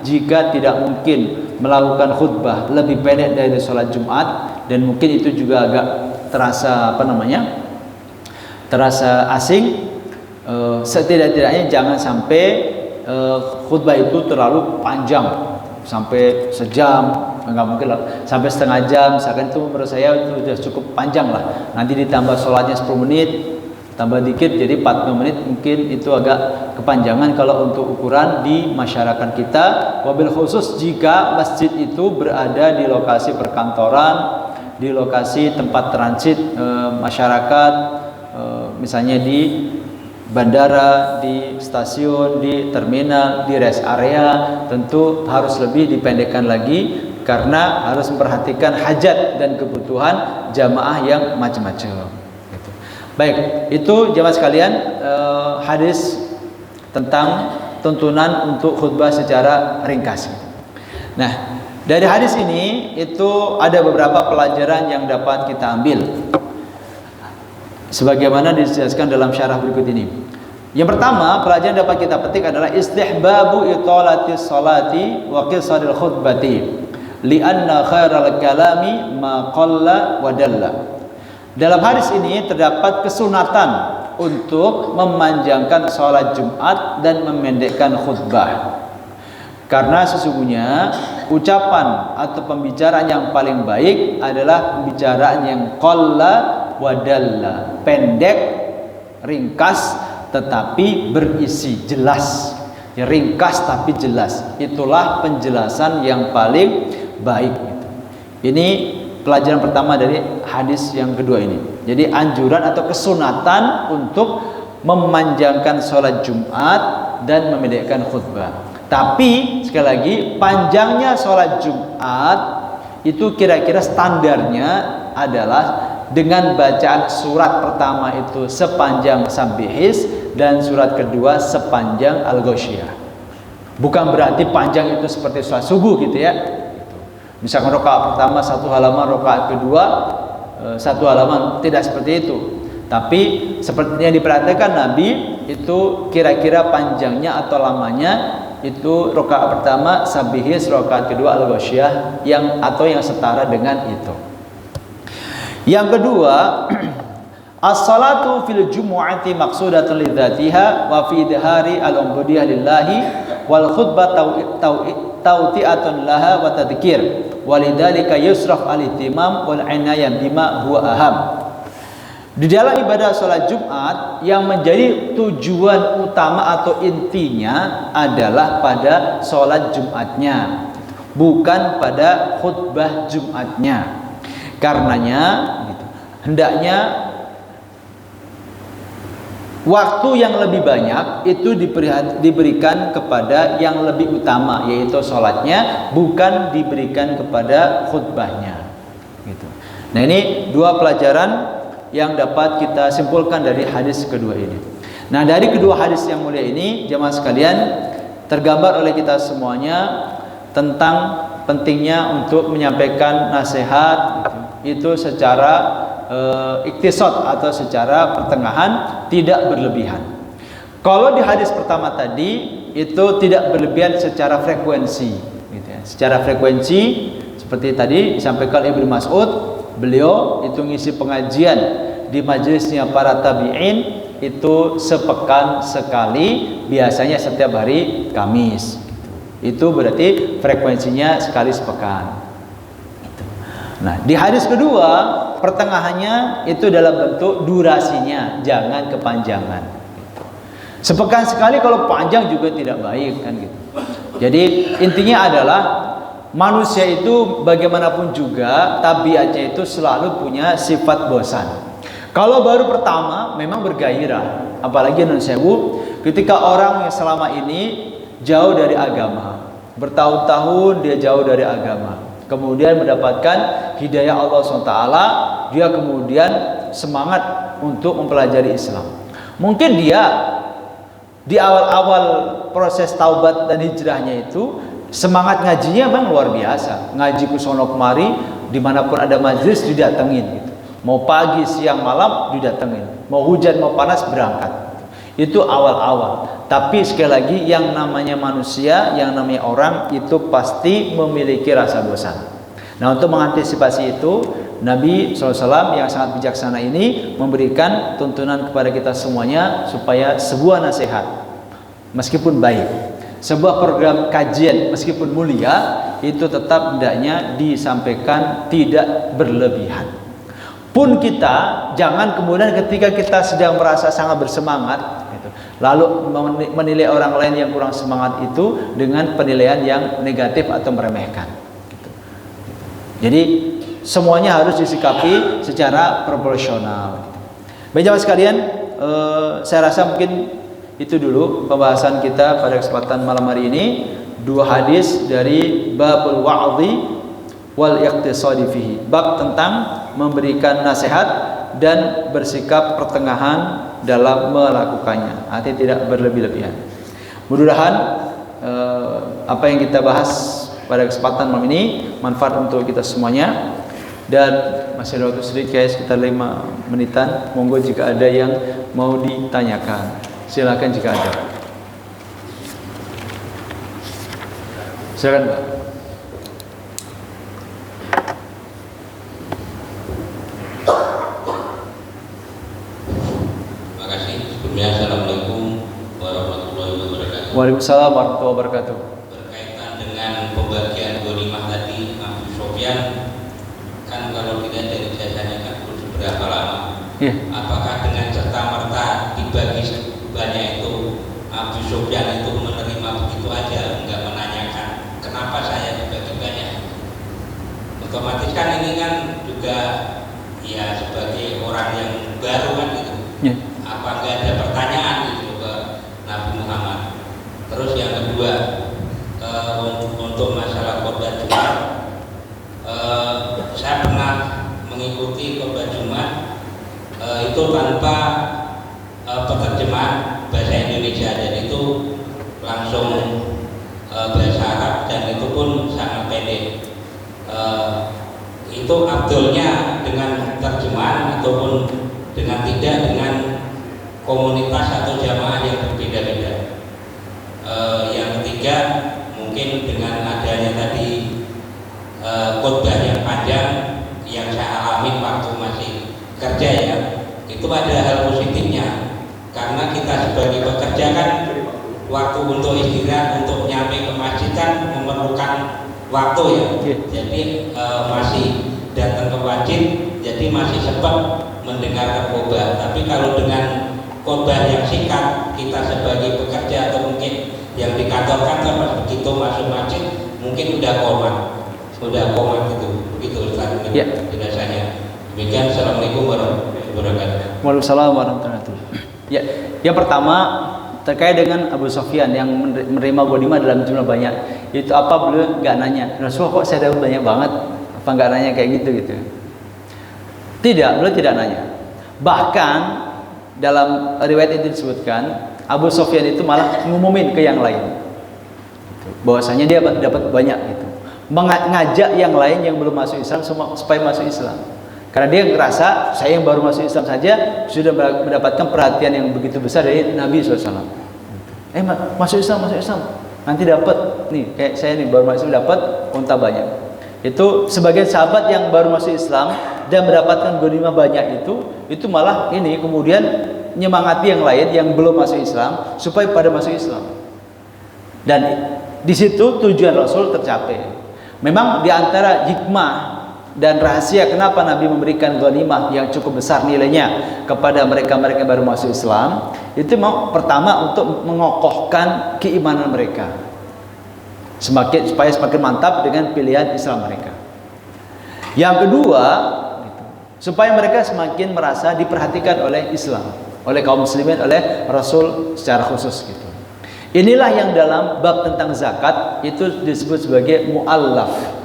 jika tidak mungkin melakukan khutbah lebih pendek dari sholat Jumat, dan mungkin itu juga agak terasa asing, setidak-tidaknya jangan sampai khutbah itu terlalu panjang sampai sejam, enggak mungkin lah, sampai setengah jam, misalkan itu menurut saya itu sudah cukup panjang lah. Nanti ditambah sholatnya 10 menit, tambah dikit jadi 40 menit, mungkin itu agak kepanjangan kalau untuk ukuran di masyarakat kita. Wabil khusus jika masjid itu berada di lokasi perkantoran, di lokasi tempat transit masyarakat, misalnya di bandara, di stasiun, di terminal, di rest area, tentu harus lebih dipendekkan lagi karena harus memperhatikan hajat dan kebutuhan jamaah yang macam-macam. Gitu. Baik, itu jamaah sekalian hadis tentang tuntunan untuk khutbah secara ringkas. Nah, dari hadis ini itu ada beberapa pelajaran yang dapat kita ambil, sebagaimana dijelaskan dalam syarah berikut ini. Yang pertama, pelajaran dapat kita petik adalah istihbabu italatis salati wa qisaril khutbati li'anna khairal kalami ma qalla wa dalla. Dalam hadis ini terdapat kesunatan untuk memanjangkan salat Jumat dan memendekkan khutbah. Karena sesungguhnya ucapan atau pembicaraan yang paling baik adalah pembicaraan yang qalla wadalla, pendek, ringkas tetapi berisi, jelas. Ya, ringkas tapi jelas. Itulah penjelasan yang paling baik. Ini pelajaran pertama dari hadis yang kedua ini. Jadi anjuran atau kesunatan untuk memanjangkan sholat Jumat dan memendekkan khutbah. Tapi sekali lagi, panjangnya sholat Jumat itu kira-kira standarnya adalah dengan bacaan surat pertama itu sepanjang Sabbihis dan surat kedua sepanjang Al-Ghasyiyah. Bukan berarti panjang itu seperti sholat subuh gitu ya. Misalkan rakaat pertama 1 halaman, rakaat kedua 1 halaman, tidak seperti itu. Tapi seperti yang diperhatikan Nabi itu kira-kira panjangnya atau lamanya itu rakaat pertama Sabbihis, rakaat kedua Al-Ghasyiyah yang setara dengan itu. Yang kedua, as-salatu fil jumu'ati maqsudatun lidzatiha wa fi idhari al-ubudiyah lillahi wal khutbah tawti'atun laha wa tadhkir walidzalika yusraf al-ihtimam wal inayah bima huwa aham. Di dalam ibadah sholat Jumat yang menjadi tujuan utama atau intinya adalah pada sholat Jumatnya, bukan pada khutbah Jumatnya. Karenanya hendaknya waktu yang lebih banyak itu diberikan kepada yang lebih utama, yaitu sholatnya, bukan diberikan kepada khutbahnya. Gitu. Nah, ini dua pelajaran yang dapat kita simpulkan dari hadis kedua ini. Nah, dari kedua hadis yang mulia ini, jemaah sekalian, tergambar oleh kita semuanya tentang pentingnya untuk menyampaikan nasihat itu secara iktisad atau secara pertengahan, tidak berlebihan. Kalau di hadis pertama tadi itu tidak berlebihan secara frekuensi, gitu ya. Secara frekuensi seperti tadi disampaikan Ibnu Mas'ud, beliau itu ngisi pengajian di majelisnya para tabi'in itu sepekan sekali, biasanya setiap hari Kamis. Itu berarti frekuensinya sekali sepekan. Nah, di hadis kedua pertengahannya itu dalam bentuk durasinya, jangan kepanjangan. Sepekan sekali kalau panjang juga tidak baik kan gitu. Jadi intinya adalah manusia itu bagaimanapun juga tabiatnya itu selalu punya sifat bosan. Kalau baru pertama memang bergairah, apalagi non sewu ketika orang yang selama ini jauh dari agama, bertahun-tahun dia jauh dari agama, kemudian mendapatkan hidayah Allah SWT, dia kemudian semangat untuk mempelajari Islam. Mungkin dia di awal-awal proses taubat dan hijrahnya itu semangat ngajinya memang luar biasa, ngaji kusono kemari, dimanapun ada majelis didatengin gitu. Mau pagi, siang, malam didatengin, mau hujan, mau panas berangkat. Itu awal-awal. Tapi sekali lagi, yang namanya manusia, yang namanya orang itu pasti memiliki rasa bosan. Nah, untuk mengantisipasi itu, Nabi SAW yang sangat bijaksana ini memberikan tuntunan kepada kita semuanya supaya sebuah nasihat, meskipun baik, Sebuah program kajian meskipun mulia itu tetap hendaknya disampaikan tidak berlebihan. Pun kita jangan kemudian ketika kita sedang merasa sangat bersemangat gitu, lalu menilai orang lain yang kurang semangat itu dengan penilaian yang negatif atau meremehkan gitu. Jadi semuanya harus disikapi secara proporsional gitu. Baik jamaah sekalian, saya rasa mungkin itu dulu pembahasan kita pada kesempatan malam hari ini. Dua hadis dari babul wa'dhi wal iqtisadi fihi, bab tentang memberikan nasihat dan bersikap pertengahan dalam melakukannya, artinya tidak berlebih-lebihan. Mudah-mudahan apa yang kita bahas pada kesempatan malam ini manfaat untuk kita semuanya. Dan masih ada waktu sedikit guys, sekitar 5 menitan. Monggo jika ada yang mau ditanyakan, silakan jika ada. Silakan Pak. Terima kasih. Sebelumnya Assalamualaikum warahmatullahi wabarakatuh. Waalaikumsalam warahmatullahi wabarakatuh. Berkaitan dengan pembagian ghanimah tadi, Abu Sofyan kan kalau tidak dari jasanya kan perlu berapa lama? Iya. Apakah dengan serta merta dibagi sebanyak itu Abu Sofyan itu menerima begitu aja, enggak menanyakan kenapa saya dibagi banyak? Otomatis kan ini kan juga ya sebagai orang yang baru kan gitu. Iya. Apa enggak ada pertanyaan gitu ke Nabi Muhammad? Terus yang kedua, untuk masalah khotbah Jumat, saya pernah mengikuti khotbah Jumat itu tanpa penerjemahan bahasa Indonesia, dan itu langsung bahasa Arab, dan itu pun sangat pendek. Itu abdulnya dengan terjemahan ataupun dengan tidak, dengan komunitas atau jamaah yang berbeda-beda. Yang ketiga, mungkin dengan adanya tadi khotbah yang panjang yang saya alami waktu masih kerja ya, itu ada hal positifnya, karena kita sebagai pekerja kan waktu untuk istirahat, untuk nyampe ke masjid kan memerlukan waktu ya. Jadi masih datang ke masjid, jadi masih sempat mendengar khotbah. Tapi kalau dengan khotbah yang singkat, kita sebagai pekerja atau mungkin yang di kantor kantor begitu masuk masjid mungkin udah komat gitu. Begitu Ustaz, ini penjelasannya. Demikian, Assalamualaikum warahmatullahi wabarakatuh. Waalaikumsalam warahmatullahi wabarakatuh. Ya, yang pertama terkait dengan Abu Sofyan yang menerima ghanimah dalam jumlah banyak, itu apa beliau nggak nanya, Rasulullah kok saya dapat banyak banget, apa nggak nanya kayak gitu? Tidak, beliau tidak nanya. Bahkan dalam riwayat itu disebutkan Abu Sofyan itu malah ngumumin ke yang lain bahwasanya dia dapat banyak gitu, mengajak yang lain yang belum masuk Islam supaya masuk Islam, karena dia ngerasa saya yang baru masuk Islam saja sudah mendapatkan perhatian yang begitu besar dari Nabi SAW. Masuk Islam, nanti dapat nih, kayak saya nih baru masuk dapat unta banyak. Itu sebagai sahabat yang baru masuk Islam dan mendapatkan ghanimah banyak itu malah ini kemudian nyemangati yang lain yang belum masuk Islam supaya pada masuk Islam. Dan di situ tujuan Rasul tercapai. Memang di antara hikmah dan rahasia kenapa Nabi memberikan ghanimah yang cukup besar nilainya kepada mereka-mereka baru masuk Islam, itu mau pertama untuk mengokohkan keimanan mereka, supaya semakin mantap dengan pilihan Islam mereka. Yang kedua, supaya mereka semakin merasa diperhatikan oleh Islam, oleh kaum muslimin, oleh Rasul secara khusus gitu. Inilah yang dalam bab tentang zakat itu disebut sebagai mu'allaf.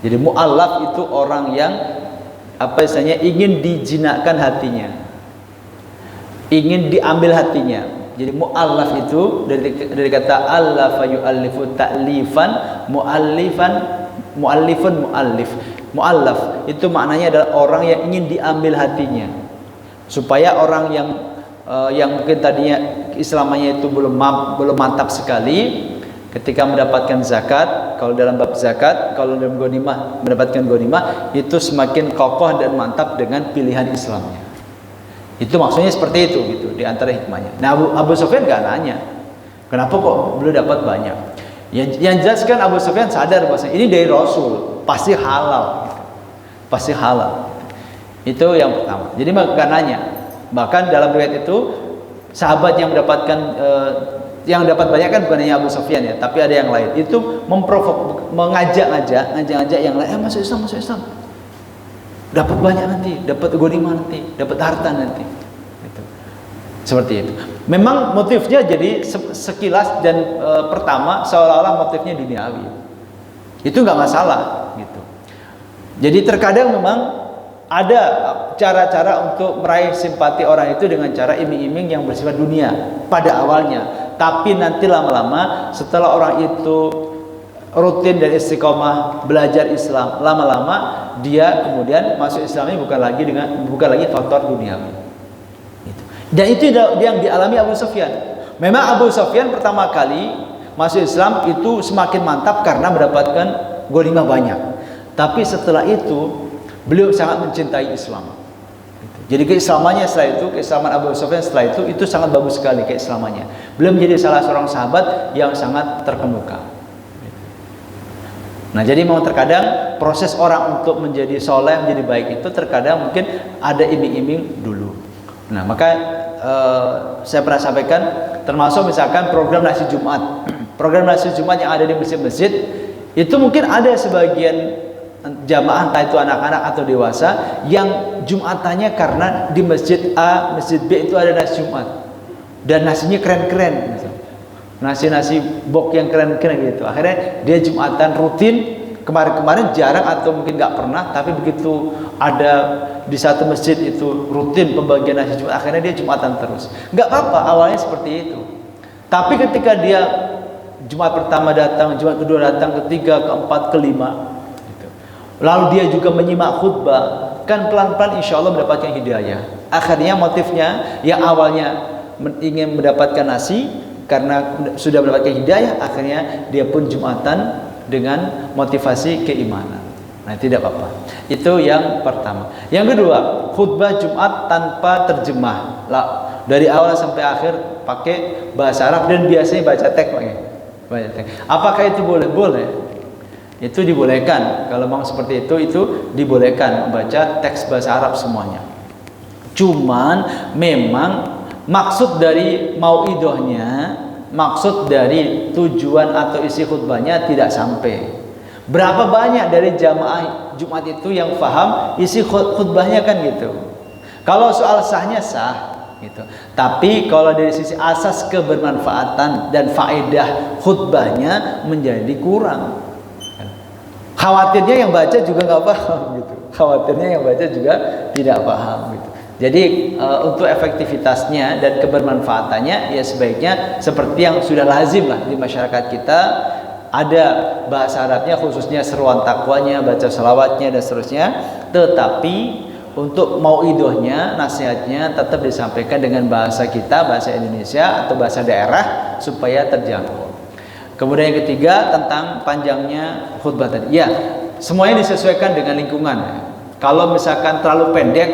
Jadi mu'allaf itu orang yang ingin dijinakkan hatinya, ingin diambil hatinya. Jadi mu'allaf itu dari kata allafa yu'allifu ta'lifan, mu'allif. Mu'allaf itu maknanya adalah orang yang ingin diambil hatinya, supaya orang yang mungkin tadinya Islamannya itu belum mantap sekali, ketika mendapatkan zakat, kalau dalam bab zakat, kalau dalam ghanimah mendapatkan ghanimah, itu semakin kokoh dan mantap dengan pilihan Islamnya. Itu maksudnya seperti itu gitu, di antara hikmahnya. Nah, Abu Sofyan nggak nanya, Kenapa kok beliau dapat banyak? Yang jelas kan Abu Sufyan sadar bahwa ini dari Rasul, pasti halal. Pasti halal. Itu yang pertama. Jadi nggak nanya. Bahkan dalam riwayat itu sahabat yang mendapatkan yang dapat banyak kan bukan hanya Abu Sufyan ya, tapi ada yang lain. Itu mengajak-ngajak yang lain, masuk Islam. Dapat banyak nanti, dapat ghanimah nanti, dapat harta nanti. Gitu. Seperti itu. Memang motifnya jadi sekilas dan pertama seolah-olah motifnya duniawi. Itu nggak masalah gitu. Jadi terkadang memang ada cara-cara untuk meraih simpati orang itu dengan cara iming-iming yang bersifat dunia pada awalnya. Tapi nanti lama-lama setelah orang itu rutin dan istiqomah belajar Islam, lama-lama dia kemudian masuk Islamnya bukan lagi faktor duniawi. Gitu. Dan itu yang dialami Abu Sufyan. Memang Abu Sufyan pertama kali masuk Islam itu semakin mantap karena mendapatkan ghanimah banyak. Tapi setelah itu beliau sangat mencintai Islam. Jadi keislamannya setelah itu, keislaman Abu Sufyan setelah itu sangat bagus sekali keislamannya. Beliau menjadi salah seorang sahabat yang sangat terkemuka. Nah, jadi memang terkadang proses orang untuk menjadi soleh, menjadi baik itu terkadang mungkin ada iming-iming dulu. Nah, maka saya pernah sampaikan, termasuk misalkan program nasi Jumat. Program nasi Jumat yang ada di masjid-masjid itu mungkin ada sebagian jamaah, entah itu anak-anak atau dewasa, yang Jumatannya karena di masjid A, masjid B itu ada nasi Jumat dan nasinya keren-keren, nasi bok yang keren-keren gitu. Akhirnya dia Jumatan rutin. Kemarin jarang atau mungkin nggak pernah, tapi begitu ada di satu masjid itu rutin pembagian nasi Jumat, akhirnya dia Jumatan terus. Nggak apa-apa, awalnya seperti itu. Tapi ketika dia Jumat pertama datang, Jumat kedua datang, ketiga, keempat, kelima, gitu. Lalu dia juga menyimak khutbah, kan pelan-pelan insya Allah mendapatkan hidayah. Akhirnya motifnya yang awalnya ingin mendapatkan nasi, karena sudah mendapatkan hidayah, akhirnya dia pun Jumatan dengan motivasi keimanan. Nah, tidak apa-apa. Itu yang pertama. Yang kedua, khutbah Jumat tanpa terjemah. Dari awal sampai akhir pakai bahasa Arab dan biasanya baca teks. Apakah itu boleh? Boleh. Itu dibolehkan. Kalau memang seperti itu dibolehkan membaca teks bahasa Arab semuanya. Cuman memang maksud dari mauidahnya, maksud dari tujuan atau isi khutbahnya tidak sampai. Berapa banyak dari jamaah Jumat itu yang paham isi khutbahnya kan gitu. Kalau soal sahnya sah gitu. Tapi kalau dari sisi asas kebermanfaatan dan faedah khutbahnya menjadi kurang. Khawatirnya yang baca juga nggak paham gitu. Khawatirnya yang baca juga tidak paham gitu. Jadi untuk efektivitasnya dan kebermanfaatannya ya sebaiknya seperti yang sudah lazim lah di masyarakat kita, ada bahasa Arabnya khususnya seruan takwanya, baca salawatnya dan seterusnya. Tetapi untuk mauidahnya, nasihatnya tetap disampaikan dengan bahasa kita, bahasa Indonesia atau bahasa daerah supaya terjangkau. Kemudian yang ketiga tentang panjangnya khutbah tadi. Ya, semuanya disesuaikan dengan lingkungan. Kalau misalkan terlalu pendek,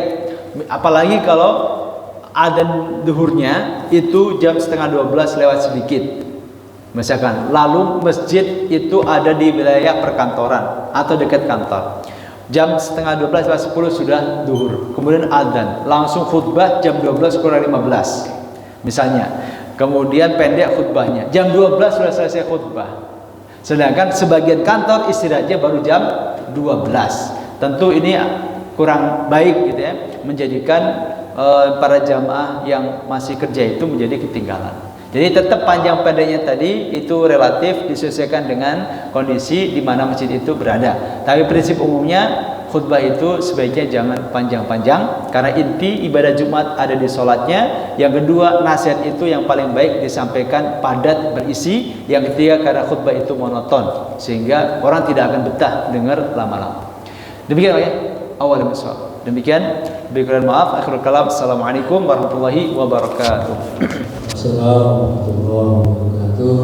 apalagi kalau adzan duhurnya itu jam 11:30 lewat sedikit misalkan, lalu masjid itu ada di wilayah perkantoran atau dekat kantor, jam 11:30 lewat 10 sudah duhur, kemudian adzan langsung khutbah jam 12:15 misalnya, kemudian pendek khutbahnya jam 12 sudah selesai khutbah, sedangkan sebagian kantor istirahatnya baru jam 12. Tentu ini kurang baik gitu ya, menjadikan para jamaah yang masih kerja itu menjadi ketinggalan. Jadi tetap panjang pendeknya tadi itu relatif disesuaikan dengan kondisi di mana masjid itu berada. Tapi prinsip umumnya khutbah itu sebaiknya jangan panjang-panjang, karena inti ibadah Jumat ada di sholatnya. Yang kedua, nasihat itu yang paling baik disampaikan padat berisi. Yang ketiga, karena khutbah itu monoton sehingga orang tidak akan betah dengar lama-lama. Demikian ya. Awal misal. Demikian, berikan maaf, akhirul kalam. Assalamualaikum warahmatullahi wabarakatuh. Assalamualaikum warahmatullahi wabarakatuh.